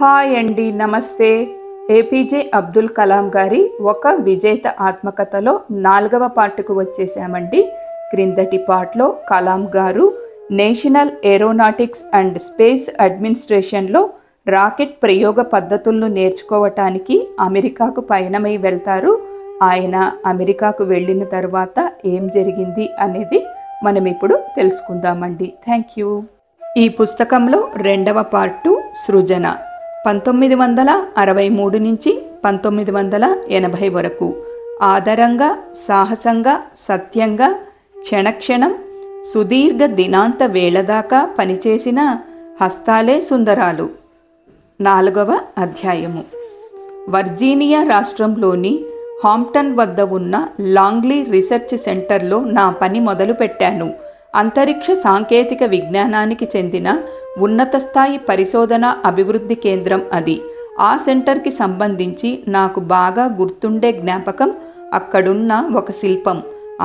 Hi అండి, నమస్తే. APJ Abdul Kalam గారి ఒక విజేత ఆత్మకథలో 4వ పార్టుకు వచ్చేసామండి. క్రిందటి పార్ట్లో కలాం గారు నేషనల్ ఏరోనాటిక్స్ అండ్ స్పేస్ అడ్మినిస్ట్రేషన్లో రాకెట్ ప్రయోగ పద్ధతులను నేర్చుకోవటానికి అమెరికాకు పయనమై వెళ్తారు. ఆయన అమెరికాకు వెళ్ళిన తర్వాత ఏం జరిగింది అనేది మనం ఇప్పుడు తెలుసుకుందామండి. Thank you. ఈ పుస్తకంలో 2వ పార్టు సృజన 1963 నుంచి 1980 వరకు ఆదరంగా, సాహసంగా, సత్యంగా, క్షణక్షణం, సుదీర్ఘ దినాంత వేళదాకా పనిచేసిన హస్తాలే సుందరాలు. 4వ అధ్యాయము. వర్జీనియా రాష్ట్రంలోని హాంప్టన్ వద్ద ఉన్న లాంగ్లీ రీసెర్చ్ సెంటర్లో నా పని మొదలుపెట్టాను. అంతరిక్ష సాంకేతిక విజ్ఞానానికి చెందిన ఉన్నత స్థాయి పరిశోధన అభివృద్ధి కేంద్రం అది. ఆ సెంటర్కి సంబంధించి నాకు బాగా గుర్తుండే జ్ఞాపకం అక్కడున్న ఒక శిల్పం.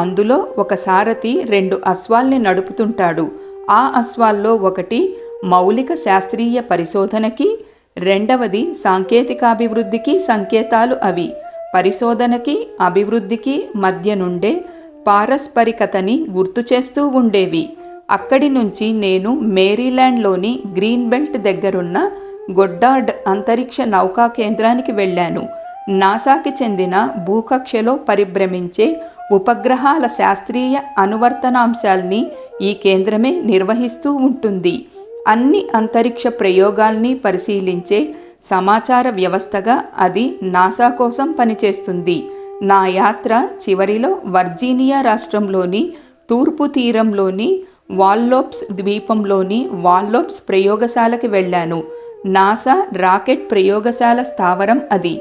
అందులో ఒక సారథి 2 అశ్వాల్ని నడుపుతుంటాడు. ఆ అశ్వాల్లో ఒకటి మౌలిక శాస్త్రీయ పరిశోధనకి, రెండవది సాంకేతికాభివృద్ధికి సంకేతాలు. అవి పరిశోధనకి, అభివృద్ధికి మధ్య నుండే పారస్పరికతని గుర్తు చేస్తూ ఉండేవి. అక్కడి నుంచి నేను మేరీల్యాండ్లోని గ్రీన్ బెల్ట్ దగ్గరున్న గొడ్డార్డ్ అంతరిక్ష నౌకా కేంద్రానికి వెళ్ళాను. నాసాకి చెందిన భూకక్షలో పరిభ్రమించే ఉపగ్రహాల శాస్త్రీయ అనువర్తనాంశాల్ని ఈ కేంద్రమే నిర్వహిస్తూ ఉంటుంది. అన్ని అంతరిక్ష ప్రయోగాల్ని పరిశీలించే సమాచార వ్యవస్థగా అది నాసా కోసం పనిచేస్తుంది. నా యాత్ర చివరిలో వర్జీనియా రాష్ట్రంలోని తూర్పు తీరంలోని వాల్లోప్స్ ద్వీపంలోని వాల్లోప్స్ ప్రయోగశాలకి వెళ్ళాను. నాసా రాకెట్ ప్రయోగశాల స్థావరం అది.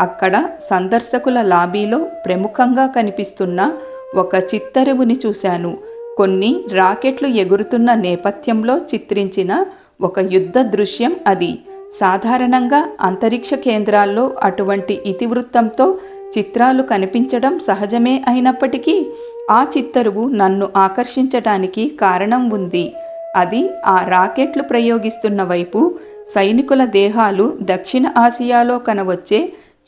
అక్కడ సందర్శకుల లాబీలో ప్రముఖంగా కనిపిస్తున్న ఒక చిత్తరువుని చూశాను. కొన్ని రాకెట్లు ఎగురుతున్న నేపథ్యంలో చిత్రించిన ఒక యుద్ధ దృశ్యం అది. సాధారణంగా అంతరిక్ష కేంద్రాల్లో అటువంటి ఇతివృత్తంతో చిత్రాలు కనిపించడం సహజమే అయినప్పటికీ ఆ చిత్తరువు నన్ను ఆకర్షించటానికి కారణం ఉంది. అది ఆ రాకెట్లు ప్రయోగిస్తున్న వైపు సైనికుల దేహాలు దక్షిణ ఆసియాలో కనవచ్చే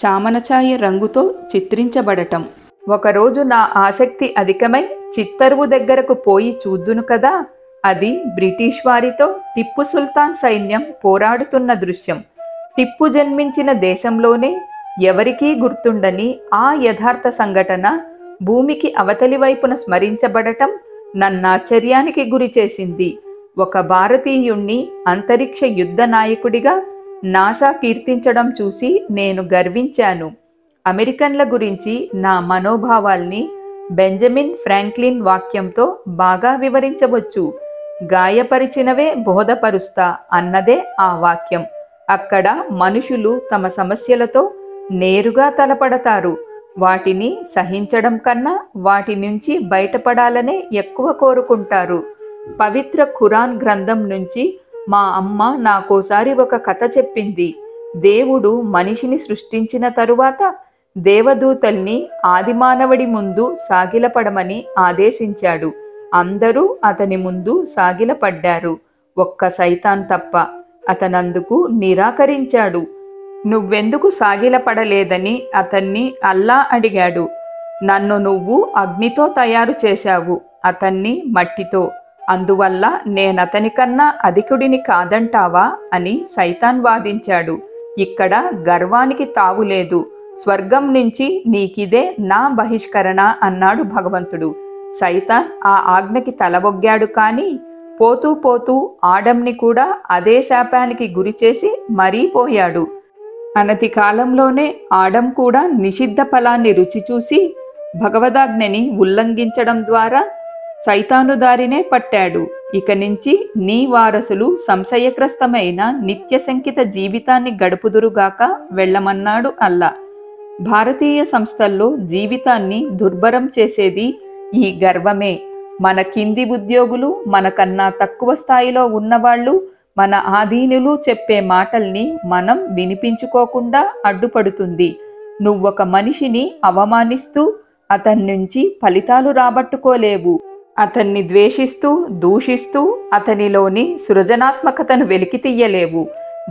చామనఛాయ రంగుతో చిత్రించబడటం. ఒకరోజు నా ఆసక్తి అధికమై చిత్తరువు దగ్గరకు పోయి చూద్దును కదా. అది బ్రిటిష్ వారితో టిప్పు సుల్తాన్ సైన్యం పోరాడుతున్న దృశ్యం. టిప్పు జన్మించిన దేశంలోనే ఎవరికీ గుర్తుండని ఆ యథార్థ సంఘటన భూమికి అవతలి వైపున స్మరించబడటం నన్నాశ్చర్యానికి గురి చేసింది. ఒక భారతీయుణ్ణి అంతరిక్ష యుద్ధ నాయకుడిగా నాసా కీర్తించడం చూసి నేను గర్వించాను. అమెరికన్ల గురించి నా మనోభావాల్ని బెంజమిన్ ఫ్రాంక్లిన్ వాక్యంతో బాగా వివరించవచ్చు. గాయపరిచినవే బోధపరుస్తా అన్నదే ఆ వాక్యం. అక్కడ మనుషులు తమ సమస్యలతో నేరుగా తలపడతారు. వాటిని సహించడం కన్నా వాటి నుంచి బయటపడాలనే ఎక్కువ కోరుకుంటారు. పవిత్ర ఖురాన్ గ్రంథం నుంచి మా అమ్మ నాకోసారి ఒక కథ చెప్పింది. దేవుడు మనిషిని సృష్టించిన తరువాత దేవదూతల్ని ఆదిమానవుడి ముందు సాగిలపడమని ఆదేశించాడు. అందరూ అతని ముందు సాగిలపడ్డారు, ఒక్క సైతాన్ తప్ప. అతనందుకు నిరాకరించాడు. నువ్వెందుకు సాగిలపడలేదని అతన్ని అల్లా అడిగాడు. నన్ను నువ్వు అగ్నితో తయారు చేశావు, అతన్ని మట్టితో. అందువల్ల నేనతనికన్నా అధికుడిని కాదంటావా అని సైతాన్ వాదించాడు. ఇక్కడ గర్వానికి తావులేదు. స్వర్గం నుంచి నీకిదే నా బహిష్కరణ అన్నాడు భగవంతుడు. సైతాన్ ఆ ఆజ్ఞకి తలబొగ్గాడు. కానీ పోతూ పోతూ ఆడంని కూడా అదే శాపానికి గురిచేసి మరీ పోయాడు. అనతి కాలంలోనే ఆడం కూడా నిషిద్ధ ఫలాన్ని రుచి చూసి భగవదాజ్ఞని ఉల్లంఘించడం ద్వారా సైతాను దారినే పట్టాడు. ఇక నుంచి నీ వారసులు సంశయగ్రస్తమైన నిత్యశంకిత జీవితాన్ని గడుపుదురుగాక వెళ్ళమన్నాడు అల్లా. భారతీయ సంస్థల్లో జీవితాన్ని దుర్భరం చేసేది ఈ గర్వమే. మన కింది ఉద్యోగులు, మనకన్నా తక్కువ స్థాయిలో ఉన్నవాళ్ళు, మన ఆధీనులు చెప్పే మాటల్ని మనం వినిపించుకోకుండా అడ్డుపడుతుంది. నువ్వొక మనిషిని అవమానిస్తూ అతని నుంచి ఫలితాలు రాబట్టుకోలేవు. అతన్ని ద్వేషిస్తూ, దూషిస్తూ అతనిలోని సృజనాత్మకతను వెలికితీయలేవు.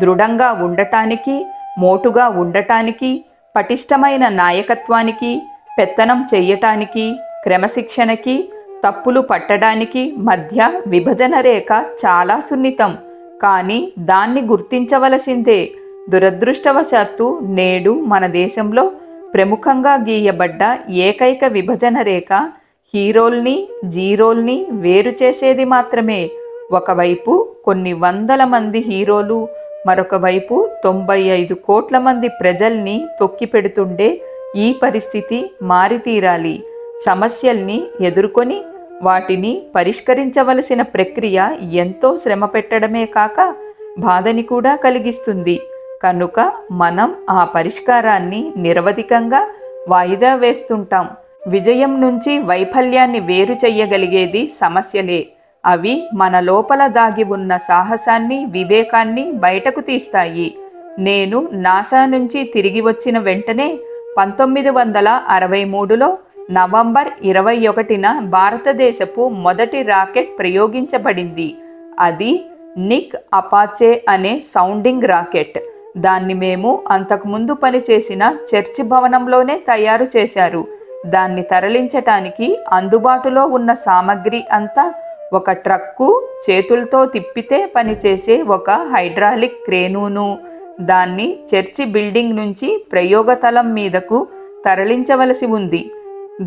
దృఢంగా ఉండటానికి, మోటుగా ఉండటానికి, పటిష్టమైన నాయకత్వానికి, పెత్తనం చెయ్యటానికి, క్రమశిక్షణకి, తప్పులు పట్టడానికి మధ్య విభజన రేఖ చాలా సున్నితం. కానీ దాన్ని గుర్తించవలసిందే. దురదృష్టవశాత్తు నేడు మన దేశంలో ప్రముఖంగా గీయబడ్డ ఏకైక విభజన రేఖ హీరోల్ని, జీరోల్ని వేరు చేసేది మాత్రమే. ఒకవైపు కొన్ని వందల మంది హీరోలు, మరొక వైపు 95 కోట్ల మంది ప్రజల్ని తొక్కిపెడుతుండే ఈ పరిస్థితి మారితీరాలి. సమస్యల్ని ఎదుర్కొని వాటిని పరిష్కరించవలసిన ప్రక్రియ ఎంతో శ్రమ పెట్టడమే కాక బాధని కూడా కలిగిస్తుంది. కనుక మనం ఆ పరిష్కారాన్ని నిరవధికంగా వాయిదా వేస్తుంటాం. విజయం నుంచి వైఫల్యాన్ని వేరు చెయ్యగలిగేది సమస్యలే. అవి మన లోపల దాగి ఉన్న సాహసాన్ని, వివేకాన్ని బయటకు తీస్తాయి. నేను నాసా నుంచి తిరిగి వచ్చిన వెంటనే 1963లో నవంబర్ 21న భారతదేశపు మొదటి రాకెట్ ప్రయోగించబడింది. అది నిక్ అపాచే అనే సౌండింగ్ రాకెట్. దాన్ని మేము అంతకుముందు పనిచేసిన చర్చి భవనంలోనే తయారు చేశారు. దాన్ని తరలించటానికి అందుబాటులో ఉన్న సామగ్రి అంతా ఒక ట్రక్కు, చేతులతో తిప్పితే పనిచేసే ఒక హైడ్రాలిక్ క్రేనును, దాన్ని చర్చి బిల్డింగ్ నుంచి ప్రయోగతలం మీదకు తరలించవలసి ఉంది.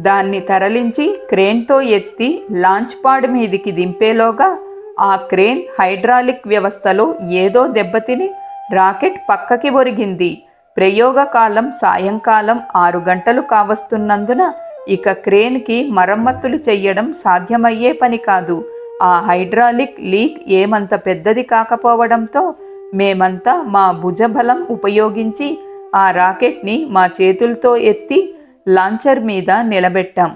దాన్ని తరలించి క్రేన్తో ఎత్తి లాంచ్ పాడ్ మీదికి దింపేలోగా ఆ క్రేన్ హైడ్రాలిక్ వ్యవస్థలో ఏదో దెబ్బతిని రాకెట్ పక్కకి ఒరిగింది. ప్రయోగకాలం సాయంకాలం 6 గంటలు కావస్తున్నందున ఇక క్రేన్కి మరమ్మతులు చెయ్యడం సాధ్యమయ్యే పని కాదు. ఆ హైడ్రాలిక్ లీక్ ఏమంత పెద్దది కాకపోవడంతో మేమంతా మా భుజబలం ఉపయోగించి ఆ రాకెట్ని మా చేతులతో ఎత్తి లాంచర్ మీద నిలబెట్టాం.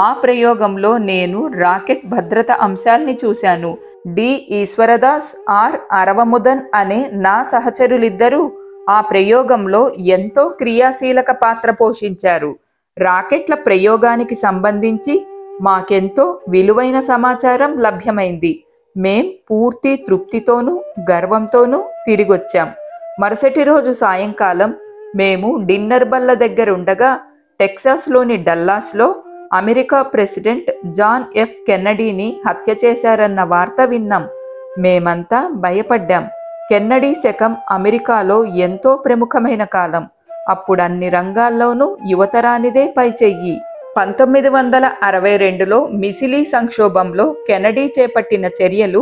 ఆ ప్రయోగంలో నేను రాకెట్ భద్రత అంశాల్ని చూశాను. డి ఈశ్వరదాస్, ఆర్ అరవముదన్ అనే నా సహచరులిద్దరూ ఆ ప్రయోగంలో ఎంతో క్రియాశీలక పాత్ర పోషించారు. రాకెట్ల ప్రయోగానికి సంబంధించి మాకెంతో విలువైన సమాచారం లభ్యమైంది. మేం పూర్తి తృప్తితోనూ గర్వంతోనూ తిరిగొచ్చాం. మరుసటి రోజు సాయంకాలం మేము డిన్నర్ బల్ల దగ్గరుండగా టెక్సాస్లోని డల్లాస్లో అమెరికా ప్రెసిడెంట్ జాన్ ఎఫ్ కెన్నడీని హత్య చేశారన్న వార్త విన్నాం. మేమంతా భయపడ్డాం. కెన్నడీ శకం అమెరికాలో ఎంతో ప్రముఖమైన కాలం. అప్పుడు అన్ని రంగాల్లోనూ యువతరానిదే పైచెయ్యి. 1962లో మిసిలీ సంక్షోభంలో కెన్నడీ చేపట్టిన చర్యలు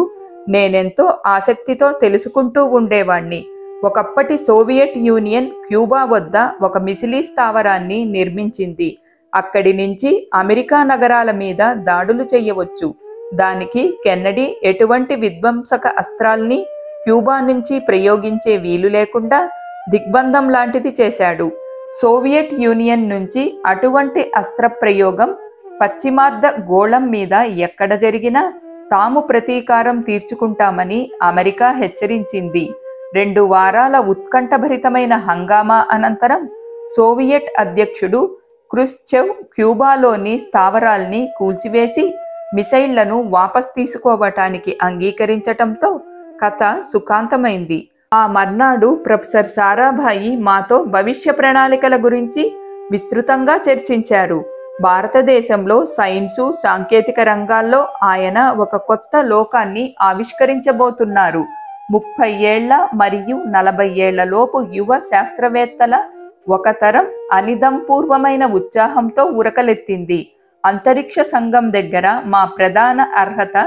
నేనెంతో ఆసక్తితో తెలుసుకుంటూ ఉండేవాణ్ణి. ఒకప్పటి సోవియట్ యూనియన్ క్యూబా వద్ద ఒక మిసిలీ స్థావరాన్ని నిర్మించింది. అక్కడి నుంచి అమెరికా నగరాల మీద దాడులు చెయ్యవచ్చు. దానికి కెన్నడీ ఎటువంటి విధ్వంసక అస్త్రాల్ని క్యూబా నుంచి ప్రయోగించే వీలు లేకుండా దిగ్బంధం లాంటిది చేశాడు. సోవియట్ యూనియన్ నుంచి అటువంటి అస్త్ర ప్రయోగం పశ్చిమార్ధ గోళం మీద ఎక్కడ జరిగినా తాము ప్రతీకారం తీర్చుకుంటామని అమెరికా హెచ్చరించింది. 2 వారాల ఉత్కంఠభరితమైన హంగామా అనంతరం సోవియట్ అధ్యక్షుడు క్రుష్చెవ్ క్యూబాలోని స్థావరాల్ని కూల్చివేసి మిసైళ్లను వాపస్ తీసుకోవటానికి అంగీకరించటంతో కథ సుఖాంతమైంది. ఆ మర్నాడు ప్రొఫెసర్ సారాభాయి మాతో భవిష్య ప్రణాళికల గురించి విస్తృతంగా చర్చించారు. భారతదేశంలో సైన్సు, సాంకేతిక రంగాల్లో ఆయన ఒక కొత్త లోకాన్ని ఆవిష్కరించబోతున్నారు. 30 ఏళ్ల మరియు 40 ఏళ్ల లోపు యువ శాస్త్రవేత్తల ఒక తరం అనిదంపూర్వమైన ఉత్సాహంతో ఉరకలెత్తింది. అంతరిక్ష సంఘం దగ్గర మా ప్రధాన అర్హత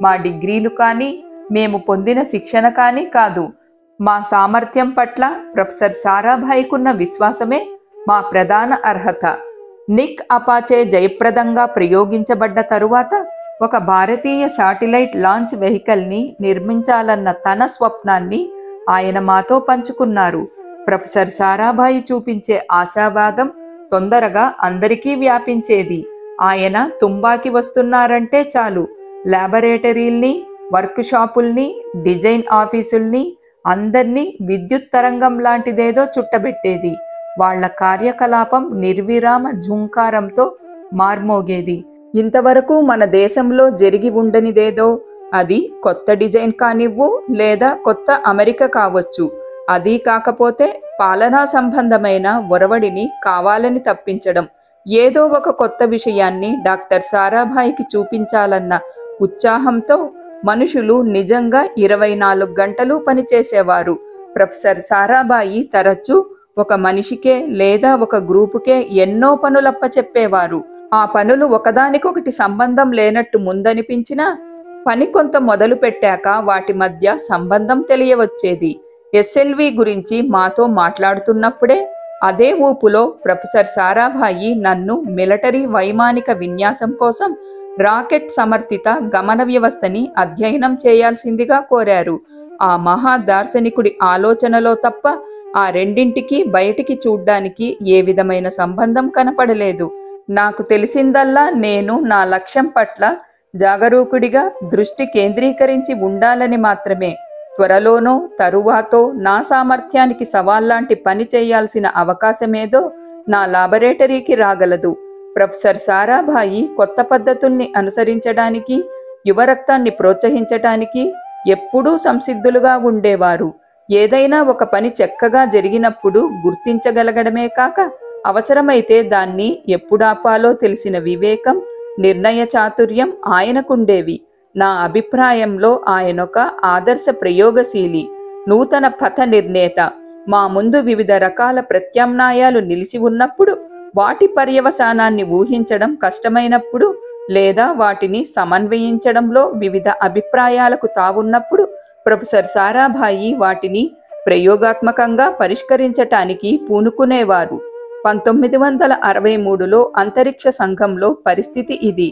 మా డిగ్రీలు కానీ, మేము పొందిన శిక్షణ కానీ కాదు. మా సామర్థ్యం పట్ల ప్రొఫెసర్ సారాభాయికున్న విశ్వాసమే మా ప్రధాన అర్హత. నిక్ అపాచే జయప్రదంగా ప్రయోగించబడ్డ తరువాత ఒక భారతీయ శాటిలైట్ లాంచ్ వెహికల్ని నిర్మించాలన్న తన స్వప్నాన్ని ఆయన మాతో పంచుకున్నారు. ప్రొఫెసర్ సారాభాయి చూపించే ఆశావాదం తొందరగా అందరికీ వ్యాపించేది. ఆయన తుంబాకి వస్తున్నారంటే చాలు, ల్యాబొరేటరీల్ని, వర్క్ షాపుల్ని, డిజైన్ ఆఫీసుల్ని, అందర్నీ విద్యుత్ తరంగం లాంటిదేదో చుట్టబెట్టేది. వాళ్ల కార్యకలాపం నిర్విరామ ఝుంకారంతో మార్మోగేది. ఇంతవరకు మన దేశంలో జరిగి ఉండనిదేదో, అది కొత్త డిజైన్ కానివ్వు లేదా కొత్త అమెరికా కావచ్చు, అదీ కాకపోతే పాలనా సంబంధమైన ఒరవడిని కావాలని తప్పించడం, ఏదో ఒక కొత్త విషయాన్ని డాక్టర్ సారాభాయికి చూపించాలన్న ఉత్సాహంతో మనుషులు నిజంగా 24 గంటలు పనిచేసేవారు. ప్రొఫెసర్ సారాభాయి తరచూ ఒక మనిషికే లేదా ఒక గ్రూపుకే ఎన్నో పనులప్పచెప్పేవారు. ఆ పనులు ఒకదానికొకటి సంబంధం లేనట్టు ముందనిపించినా పని కొంత మొదలు పెట్టాక వాటి మధ్య సంబంధం తెలియవచ్చేది. ఎస్ఎల్వి గురించి మాతో మాట్లాడుతున్నప్పుడే అదే ఊపులో ప్రొఫెసర్ సారాభాయి నన్ను మిలిటరీ వైమానిక విన్యాసం కోసం రాకెట్ సమర్థిత గమన వ్యవస్థని అధ్యయనం చేయాల్సిందిగా కోరారు. ఆ మహా దార్శనికుడి ఆలోచనలో తప్ప ఆ రెండింటికి బయటికి చూడ్డానికి ఏ విధమైన సంబంధం కనపడలేదు. నాకు తెలిసిందల్లా నేను నా లక్ష్యం పట్ల జాగరూకుడిగా దృష్టి కేంద్రీకరించి ఉండాలని మాత్రమే. త్వరలోనో తరువాతో నా సామర్థ్యానికి సవాల్లాంటి పని చేయాల్సిన అవకాశమేదో నా లాబొరేటరీకి రాగలదు. ప్రొఫెసర్ సారాభాయి కొత్త పద్ధతుల్ని అనుసరించడానికి, యువరక్తాన్ని ప్రోత్సహించటానికి ఎప్పుడూ సంసిద్ధులుగా ఉండేవారు. ఏదైనా ఒక పని చక్కగా జరిగినప్పుడు గుర్తించగలగడమే కాక అవసరమైతే దాన్ని ఎప్పుడాపాలో తెలిసిన వివేకం, నిర్ణయ చాతుర్యం ఆయనకుండేవి. నా అభిప్రాయంలో ఆయనొక ఆదర్శ ప్రయోగశీలి, నూతన పథ నిర్ణేత. మా ముందు వివిధ రకాల ప్రత్యామ్నాయాలు నిలిచి ఉన్నప్పుడు, వాటి పర్యవసానాన్ని ఊహించడం కష్టమైనప్పుడు, లేదా వాటిని సమన్వయించడంలో వివిధ అభిప్రాయాలకు తావున్నప్పుడు ప్రొఫెసర్ సారాభాయి వాటిని ప్రయోగాత్మకంగా పరిష్కరించటానికి పూనుకునేవారు. 1963లో అంతరిక్ష సంఘంలో పరిస్థితి ఇది.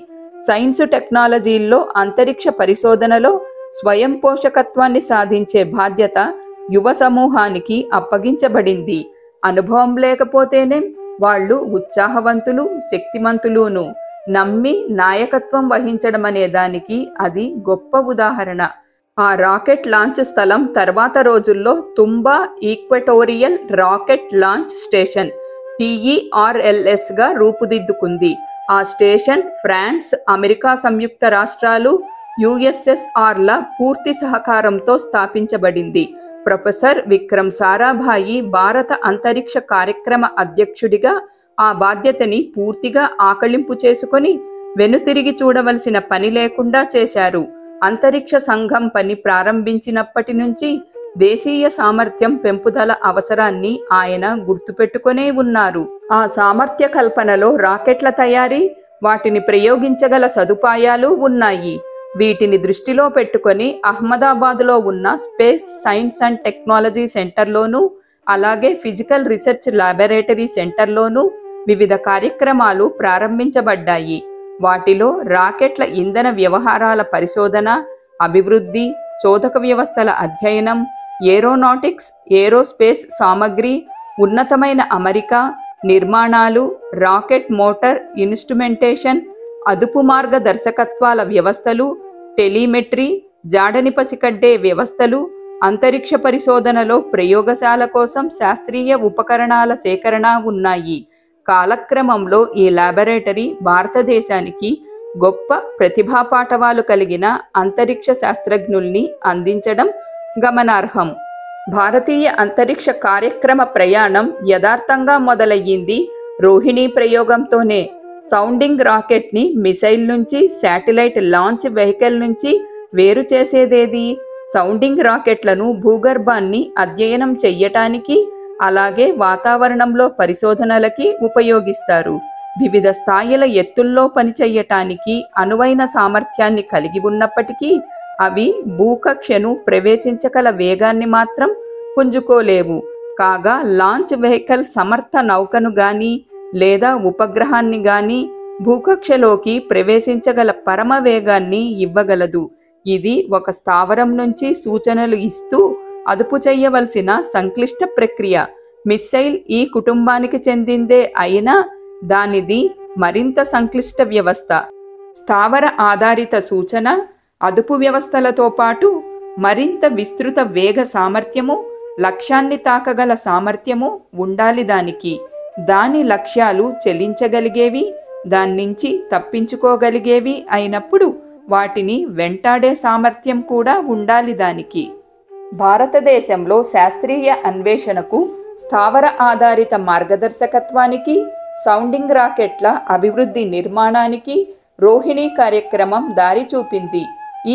సైన్సు టెక్నాలజీల్లో అంతరిక్ష పరిశోధనలో స్వయం పోషకత్వాన్ని సాధించే బాధ్యత యువ సమూహానికి అప్పగించబడింది. అనుభవం లేకపోతేనే వాళ్ళు ఉత్సాహవంతులు, శక్తిమంతులును. నమ్మి నాయకత్వం వహించడం అనే దానికి అది గొప్ప ఉదాహరణ. ఆ రాకెట్ లాంచ్ స్థలం తర్వాత రోజుల్లో Thumba equatorial rocket launch station TERLS గా రూపుదిద్దుకుంది. ఆ స్టేషన్ ఫ్రాన్స్, అమెరికా సంయుక్త రాష్ట్రాలు, USSRల పూర్తి సహకారంతో స్థాపించబడింది. ప్రొఫెసర్ విక్రమ్ సారాభాయి భారత అంతరిక్ష కార్యక్రమ అధ్యక్షుడిగా ఆ బాధ్యతని పూర్తిగా ఆకళింపు చేసుకొని వెనుతిరిగి చూడవలసిన పని లేకుండా చేశారు. అంతరిక్ష సంఘం పని ప్రారంభించినప్పటి నుంచి దేశీయ సామర్థ్యం పెంపుదల అవసరాన్ని ఆయన గుర్తుపెట్టుకునే ఉన్నారు. ఆ సామర్థ్య కల్పనలో రాకెట్ల తయారీ, వాటిని ప్రయోగించగల సదుపాయాలు ఉన్నాయి. వీటిని దృష్టిలో పెట్టుకొని అహ్మదాబాద్లో ఉన్న స్పేస్ సైన్స్ అండ్ టెక్నాలజీ సెంటర్లోనూ, అలాగే ఫిజికల్ రీసెర్చ్ లాబొరేటరీ సెంటర్లోనూ వివిధ కార్యక్రమాలు ప్రారంభించబడ్డాయి. వాటిలో రాకెట్ల ఇంధన వ్యవహారాల పరిశోధన, అభివృద్ధి, చోదక వ్యవస్థల అధ్యయనం, ఏరోనాటిక్స్, ఏరోస్పేస్ సామగ్రి, ఉన్నతమైన అమరిక, నిర్మాణాలు, రాకెట్ మోటార్ ఇన్స్ట్రుమెంటేషన్, అదుపు మార్గదర్శకత్వాల వ్యవస్థలు, టెలిమెట్రీ, జాడని పసికడ్డే వ్యవస్థలు, అంతరిక్ష పరిశోధనలో ప్రయోగశాల కోసం శాస్త్రీయ ఉపకరణాల సేకరణ ఉన్నాయి. కాలక్రమంలో ఈ లాబొరేటరీ భారతదేశానికి గొప్ప ప్రతిభాపాటవాలు కలిగిన అంతరిక్ష శాస్త్రజ్ఞుల్ని అందించడం గమనార్హం. భారతీయ అంతరిక్ష కార్యక్రమ ప్రయాణం యథార్థంగా మొదలయ్యింది రోహిణి ప్రయోగంతోనే. సౌండింగ్ రాకెట్ని మిసైల్ నుంచి, శాటిలైట్ లాంచ్ వెహికల్ నుంచి వేరు చేసేదేది? సౌండింగ్ రాకెట్లను భూగర్భాన్ని అధ్యయనం చెయ్యటానికి, అలాగే వాతావరణంలో పరిశోధనలకి ఉపయోగిస్తారు. వివిధ స్థాయిల ఎత్తుల్లో పనిచెయ్యటానికి అనువైన సామర్థ్యాన్ని కలిగి ఉన్నప్పటికీ అవి భూకక్షను ప్రవేశించగల వేగాన్ని మాత్రం పుంజుకోలేవు. కాగా లాంచ్ వెహికల్ సమర్థ నౌకను గాని లేదా ఉపగ్రహాన్ని గాని భూకక్షలోకి ప్రవేశించగల పరమ వేగాన్ని ఇవ్వగలదు. ఇది ఒక స్థావరం నుంచి సూచనలు ఇస్తూ అదుపు చేయవలసిన సంక్లిష్ట ప్రక్రియ. మిస్సైల్ ఈ కుటుంబానికి చెందిందే అయినా దానిది మరింత సంక్లిష్ట వ్యవస్థ. స్థావర ఆధారిత సూచన, అదుపు వ్యవస్థలతో పాటు మరింత విస్తృత వేగ సామర్థ్యము, లక్ష్యాన్ని తాకగల సామర్థ్యము ఉండాలి దానికి. దాని లక్ష్యాలు చెల్లించగలిగేవి, దాన్నించి తప్పించుకోగలిగేవి అయినప్పుడు వాటిని వెంటాడే సామర్థ్యం కూడా ఉండాలి దానికి. భారతదేశంలో శాస్త్రీయ అన్వేషణకు, స్థావర ఆధారిత మార్గదర్శకత్వానికి, సౌండింగ్ రాకెట్ల అభివృద్ధి నిర్మాణానికి రోహిణి కార్యక్రమం దారి చూపింది.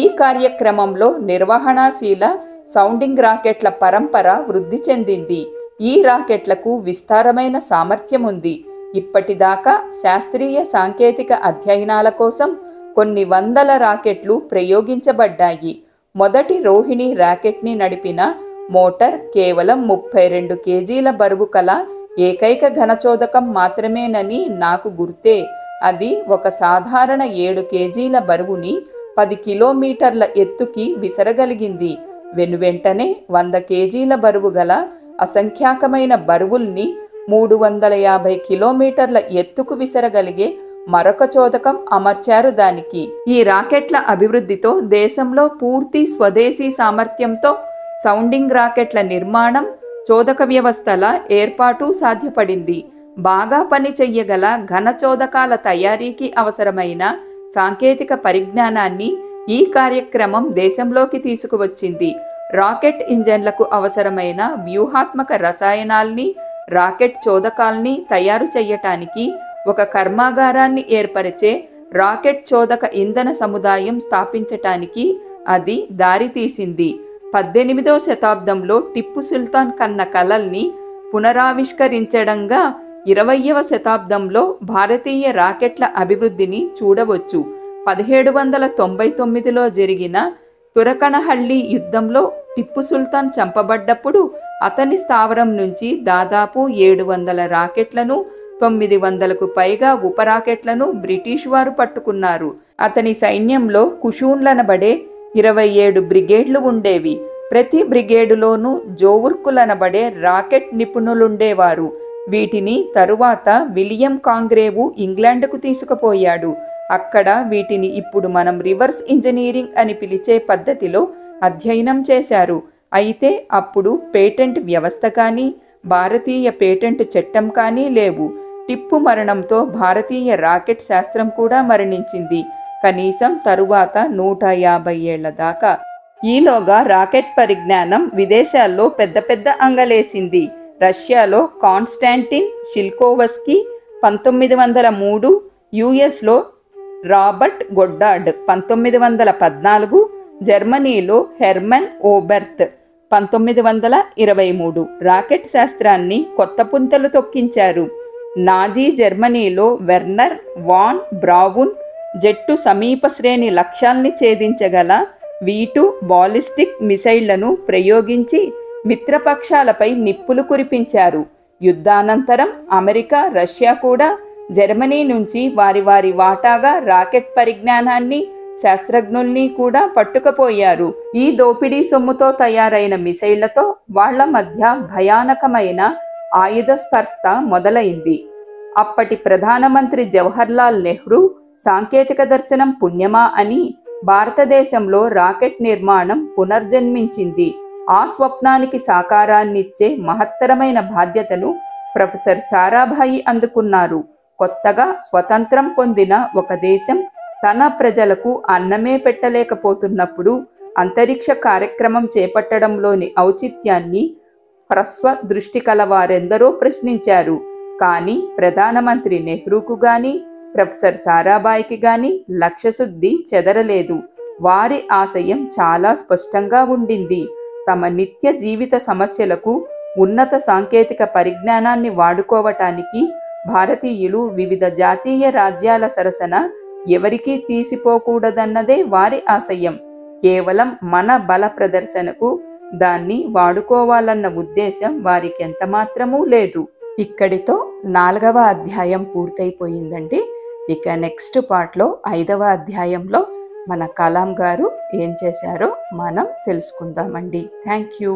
ఈ కార్యక్రమంలో నిర్వహణాశీల సౌండింగ్ రాకెట్ల పరంపర వృద్ధి చెందింది. ఈ రాకెట్లకు విస్తారమైన సామర్థ్యం ఉంది. ఇప్పటిదాకా శాస్త్రీయ సాంకేతిక అధ్యయనాల కోసం కొన్ని వందల రాకెట్లు ప్రయోగించబడ్డాయి. మొదటి రోహిణి రాకెట్ని నడిపిన మోటార్ కేవలం 32 కేజీల బరువు కల ఏకైక ఘనచోదకం మాత్రమేనని నాకు గుర్తే. అది ఒక సాధారణ 7 కేజీల బరువుని 10 కిలోమీటర్ల ఎత్తుకి విసరగలిగింది. వెనువెంటనే 100 కేజీల బరువు గల అసంఖ్యాకమైన బరువుల్ని 350 కిలోమీటర్ల ఎత్తుకు విసరగలిగే మరొక చోదకం అమర్చారు దానికి. ఈ రాకెట్ల అభివృద్ధితో దేశంలో పూర్తి స్వదేశీ సామర్థ్యంతో సౌండింగ్ రాకెట్ల నిర్మాణం, చోదక వ్యవస్థల ఏర్పాటు సాధ్యపడింది. బాగా పని చెయ్యగల ఘన చోదకాల తయారీకి అవసరమైన సాంకేతిక పరిజ్ఞానాన్ని ఈ కార్యక్రమం దేశంలోకి తీసుకువచ్చింది. రాకెట్ ఇంజన్లకు అవసరమైన వ్యూహాత్మక రసాయనాల్ని, రాకెట్ చోదకాల్ని తయారు చేయటానికి ఒక కర్మాగారాన్ని ఏర్పరిచే రాకెట్ చోదక ఇంధన సముదాయం స్థాపించటానికి అది దారితీసింది. 18వ శతాబ్దంలో టిప్పు సుల్తాన్ కన్న కలల్ని పునరావిష్కరించడంగా 20వ శతాబ్దంలో భారతీయ రాకెట్ల అభివృద్ధిని చూడవచ్చు. 1799లో జరిగిన తురకనహళ్లి యుద్ధంలో టిప్పు సుల్తాన్ చంపబడ్డప్పుడు అతని స్థావరం నుంచి దాదాపు 700 రాకెట్లను, 900కు పైగా ఉపరాకెట్లను బ్రిటిష్ వారు పట్టుకున్నారు. అతని సైన్యంలో కుషూన్లనబడే 27 బ్రిగేడ్లు ఉండేవి. ప్రతి బ్రిగేడులోనూ జోవుర్కులనబడే రాకెట్ నిపుణులుండేవారు. వీటిని తరువాత విలియం కాంగ్రేవు ఇంగ్లాండ్కు తీసుకుపోయాడు. అక్కడ వీటిని ఇప్పుడు మనం రివర్స్ ఇంజనీరింగ్ అని పిలిచే పద్ధతిలో అధ్యయనం చేశారు. అయితే అప్పుడు పేటెంట్ వ్యవస్థ కానీ, భారతీయ పేటెంట్ చట్టం కానీ లేవు. టిప్పు మరణంతో భారతీయ రాకెట్ శాస్త్రం కూడా మరణించింది. కనీసం తరువాత 150 ఏళ్ల దాకా. ఈలోగా రాకెట్ పరిజ్ఞానం విదేశాల్లో పెద్ద పెద్ద అంగలేసింది. రష్యాలో కాన్స్టాంటిన్ షిల్కోవస్కీ 1903, యుఎస్లో రాబర్ట్ గొడ్డార్డ్ 1914, జర్మనీలో హెర్మన్ ఓబెర్త్ 1923 రాకెట్ శాస్త్రాన్ని కొత్త పుంతలు తొక్కించారు. నాజీ జర్మనీలో వెర్నర్ వాన్ బ్రావున్ జెట్టు సమీప శ్రేణి లక్ష్యాల్ని ఛేదించగల V2 బాలిస్టిక్ మిసైళ్లను ప్రయోగించి మిత్రపక్షాలపై నిప్పులు కురిపించారు. యుద్ధానంతరం అమెరికా, రష్యా కూడా జర్మనీ నుంచి వారి వారి వాటాగా రాకెట్ పరిజ్ఞానాన్ని, శాస్త్రజ్ఞుల్ని కూడా పట్టుకుపోయారు. ఈ దోపిడీ సొమ్ముతో తయారైన మిసైళ్లతో వాళ్ల మధ్య భయానకమైన ఆయుధ స్పర్ధ మొదలైంది. అప్పటి ప్రధానమంత్రి జవహర్లాల్ నెహ్రూ సాంకేతిక దర్శనం పుణ్యమా అని భారతదేశంలో రాకెట్ నిర్మాణం పునర్జన్మించింది. ఆ స్వప్నానికి సాకారాన్నిచ్చే మహత్తరమైన బాధ్యతను ప్రొఫెసర్ సారాభాయి అందుకున్నారు. కొత్తగా స్వతంత్రం పొందిన ఒక దేశం తన ప్రజలకు అన్నమే పెట్టలేకపోతున్నప్పుడు అంతరిక్ష కార్యక్రమం చేపట్టడంలోని ఔచిత్యాన్ని హ్రస్వ దృష్టి కలవారెందరో ప్రశ్నించారు. కానీ ప్రధానమంత్రి నెహ్రూకు గాని, ప్రొఫెసర్ సారాభాయికి గాని లక్ష్యశుద్ధి చెదరలేదు. వారి ఆశయం చాలా స్పష్టంగా ఉండింది. తమ నిత్య జీవిత సమస్యలకు ఉన్నత సాంకేతిక పరిజ్ఞానాన్ని వాడుకోవటానికి భారతీయులు వివిధ జాతీయ రాజ్యాల సరసన ఎవరికీ తీసిపోకూడదన్నదే వారి ఆశయం. కేవలం మన బల ప్రదర్శనకు దాన్ని వాడుకోవాలన్న ఉద్దేశం వారికి ఎంతమాత్రమూ లేదు. ఇక్కడితో 4వ అధ్యాయం పూర్తయిపోయిందండి. ఇక నెక్స్ట్ పార్ట్లో 5వ అధ్యాయంలో మన కలాం గారు ఏం చేశారో మనం తెలుసుకుందామండి. Thank you.